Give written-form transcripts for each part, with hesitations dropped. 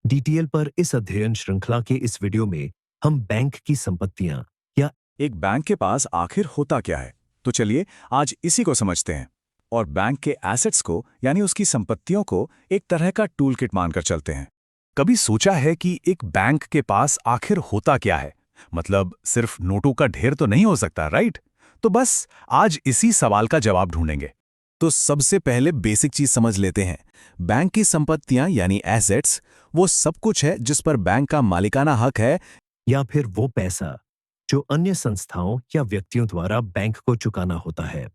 DTL पर इस अध्ययन श्रृंखला के इस वीडियो में हम बैंक की संपत्तियां या एक बैंक के पास आखिर होता क्या है? तो चलिए आज इसी को समझते हैं और बैंक के एसेट्स को यानी उसकी संपत्तियों को एक तरह का टूल किट मानकर चलते हैं। कभी सोचा है कि एक बैंक के पास आखिर होता क्या है? मतलब सिर्फ नोटों का ढेर तो नहीं हो सकता, राइट? तो बस आज इसी सवाल का जवाब ढूंढेंगे। तो सबसे पहले बेसिक चीज समझ लेते हैं। बैंक की संपत्तियां यानी एसेट्स वो सब कुछ है जिस पर बैंक का मालिकाना हक है, या फिर वो पैसा जो अन्य संस्थाओं या व्यक्तियों द्वारा बैंक को चुकाना होता है।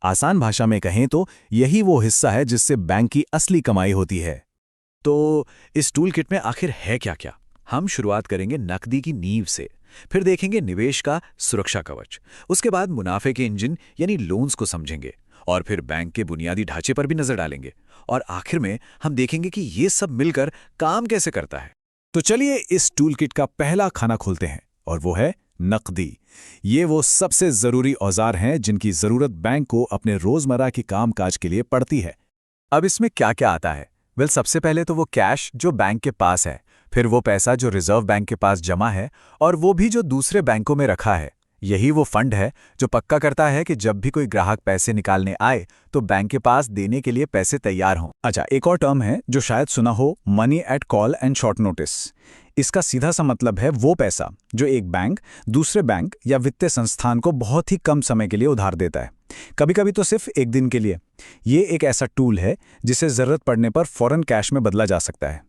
आसान भाषा में कहें तो यही वो हिस्सा है जिससे बैंक की असली कमाई होती है। तो इस टूल किट में आखिर है क्या क्या? हम शुरुआत करेंगे नकदी की नींव से, फिर देखेंगे निवेश का सुरक्षा कवच, उसके बाद मुनाफे के इंजन यानी लोन्स को समझेंगे और फिर बैंक के बुनियादी ढांचे पर भी नजर डालेंगे और आखिर में हम देखेंगे कि ये सब मिलकर काम कैसे करता है। तो चलिए इस टूल किट का पहला खाना खोलते हैं और वो है नकदी। ये वो सबसे जरूरी औजार हैं जिनकी जरूरत बैंक को अपने रोजमर्रा की कामकाज के लिए पड़ती है। अब इसमें क्या क्या आता है? सबसे पहले तो वो कैश जो बैंक के पास है, फिर वो पैसा जो रिजर्व बैंक के पास जमा है और वो भी जो दूसरे बैंकों में रखा है। यही वो फंड है जो पक्का करता है कि जब भी कोई ग्राहक पैसे निकालने आए तो बैंक के पास देने के लिए पैसे तैयार हों। अच्छा, एक और टर्म है जो शायद सुना हो, money at call and short notice. इसका सीधा सा मतलब है वो पैसा जो एक बैंक दूसरे बैंक या वित्तीय संस्थान को बहुत ही कम समय के लिए उधार देता है, कभी कभी तो सिर्फ एक दिन के लिए। ये एक ऐसा टूल है जिसे जरूरत पड़ने पर फौरन कैश में बदला जा सकता है।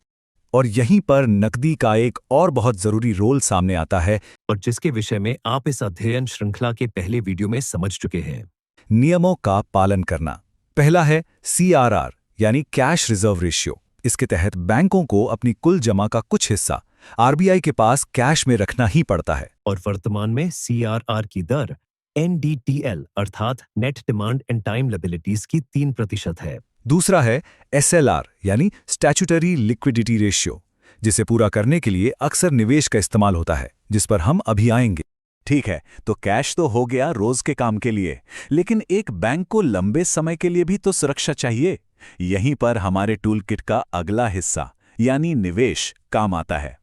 और यहीं पर नकदी का एक और बहुत जरूरी रोल सामने आता है और जिसके विषय में आप इस अध्ययन श्रृंखला के पहले वीडियो में समझ चुके हैं। नियमों का पालन करना। पहला है CRR यानी कैश रिजर्व रेशियो। इसके तहत बैंकों को अपनी कुल जमा का कुछ हिस्सा RBI के पास कैश में रखना ही पड़ता है। और वर्तमान में CRR की दर NDTL अर्थात net demand and time liabilities की 3% है। दूसरा है SLR यानी स्टैट्यूटरी लिक्विडिटी रेशियो, जिसे पूरा करने के लिए अक्सर निवेश का इस्तेमाल होता है, जिस पर हम अभी आएंगे। ठीक है, तो कैश तो हो गया रोज के काम के लिए, लेकिन एक बैंक को लंबे समय के लिए भी तो सुरक्षा चाहिए। यहीं पर हमारे टूल किट का अगला हिस्सा यानी निवेश काम आता है।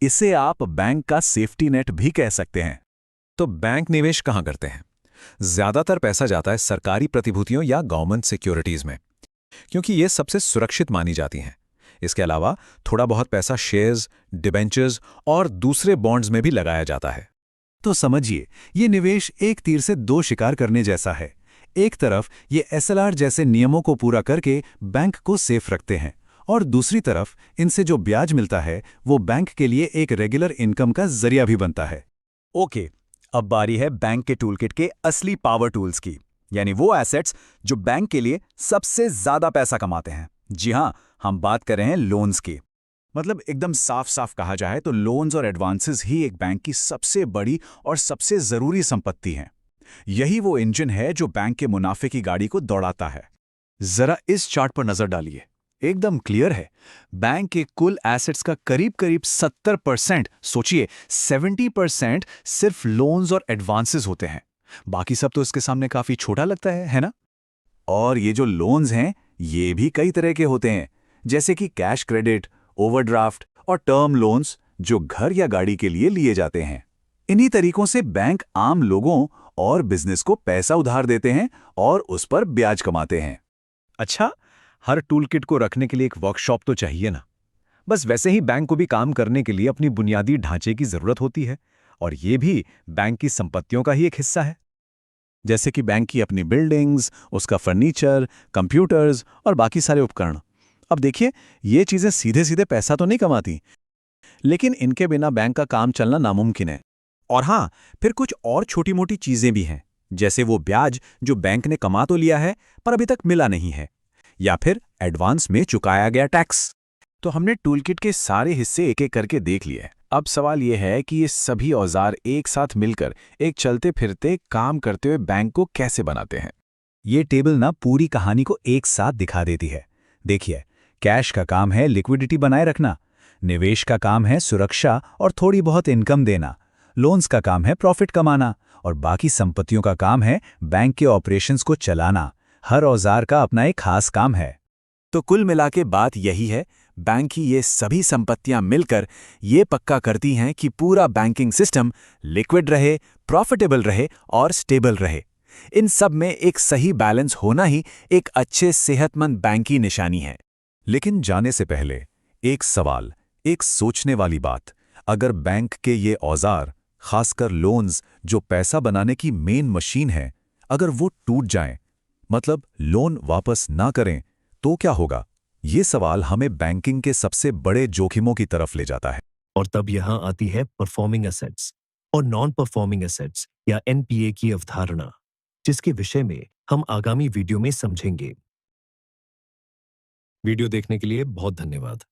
इसे आप बैंक का सेफ्टी नेट भी कह सकते हैं। तो बैंक निवेश कहाँ करते हैं? ज्यादातर पैसा जाता है सरकारी प्रतिभूतियों या गवर्नमेंट सिक्योरिटीज में, क्योंकि ये सबसे सुरक्षित मानी जाती हैं। इसके अलावा थोड़ा बहुत पैसा शेयर्स, डिबेंचर्स और दूसरे बॉन्ड्स में भी लगाया जाता है। तो समझिए, ये निवेश एक तीर से दो शिकार करने जैसा है। एक तरफ ये SLR जैसे नियमों को पूरा करके बैंक को सेफ रखते हैं और दूसरी तरफ इनसे जो ब्याज मिलता है वो बैंक के लिए एक रेगुलर इनकम का जरिया भी बनता है। ओके, अब बारी है बैंक के टूलकिट के असली पावर टूल्स की, यानी वो एसेट्स जो बैंक के लिए सबसे ज्यादा पैसा कमाते हैं। जी हां, हम बात कर रहे हैं लोन्स की। मतलब एकदम साफ साफ कहा जाए तो लोन्स और एडवांसेस ही एक बैंक की सबसे बड़ी और सबसे जरूरी संपत्ति हैं। यही वो इंजन है जो बैंक के मुनाफे की गाड़ी को दौड़ाता है। जरा इस चार्ट पर नजर डालिए, एकदम क्लियर है। बैंक के कुल एसेट्स का करीब करीब 70%, सोचिए 70% सिर्फ लोन्स और एडवांसेस होते हैं। बाकी सब तो इसके सामने काफी छोटा लगता है ना? और ये जो लोन्स हैं ये भी कई तरह के होते हैं, जैसे कि कैश क्रेडिट, ओवरड्राफ्ट और टर्म लोन्स जो घर या गाड़ी के लिए लिए जाते हैं। इन्हीं तरीकों से बैंक आम लोगों और बिजनेस को पैसा उधार देते हैं और उस पर ब्याज कमाते हैं। अच्छा, हर टूलकिट को रखने के लिए एक वर्कशॉप तो चाहिए ना? बस वैसे ही बैंक को भी काम करने के लिए अपनी बुनियादी ढांचे की जरूरत होती है और ये भी बैंक की संपत्तियों का ही एक हिस्सा है। जैसे कि बैंक की अपनी बिल्डिंग्स, उसका फर्नीचर, कंप्यूटर्स और बाकी सारे उपकरण। अब देखिए, ये चीजें सीधे सीधे पैसा तो नहीं कमाती, लेकिन इनके बिना बैंक का काम चलना नामुमकिन है। और हाँ, फिर कुछ और छोटी मोटी चीजें भी हैं, जैसे वो ब्याज जो बैंक ने कमा तो लिया है पर अभी तक मिला नहीं है, या फिर एडवांस में चुकाया गया टैक्स। तो हमने टूलकिट के सारे हिस्से एक एक करके देख लिए। अब सवाल यह है कि ये सभी औजार एक साथ मिलकर एक चलते फिरते काम करते हुए बैंक को कैसे बनाते हैं। ये टेबल ना पूरी कहानी को एक साथ दिखा देती है। देखिए, कैश का काम है लिक्विडिटी बनाए रखना, निवेश का काम है सुरक्षा और थोड़ी बहुत इनकम देना, लोन्स का काम है प्रॉफिट कमाना और बाकी संपत्तियों का काम है बैंक के ऑपरेशंस को चलाना। हर औजार का अपना एक खास काम है। तो कुल मिला के बात यही है, बैंक की ये सभी संपत्तियां मिलकर ये पक्का करती हैं कि पूरा बैंकिंग सिस्टम लिक्विड रहे, प्रॉफिटेबल रहे और स्टेबल रहे। इन सब में एक सही बैलेंस होना ही एक अच्छे सेहतमंद बैंक की निशानी है। लेकिन जाने से पहले एक सवाल, एक सोचने वाली बात। अगर बैंक के ये औजार, खासकर लोन्स, जो पैसा बनाने की मेन मशीन है, अगर वो टूट जाएं, मतलब लोन वापस ना करें, तो क्या होगा? ये सवाल हमें बैंकिंग के सबसे बड़े जोखिमों की तरफ ले जाता है। और तब यहां आती है परफॉर्मिंग एसेट्स और नॉन परफॉर्मिंग एसेट्स या एनपीए की अवधारणा, जिसके विषय में हम आगामी वीडियो में समझेंगे। वीडियो देखने के लिए बहुत धन्यवाद।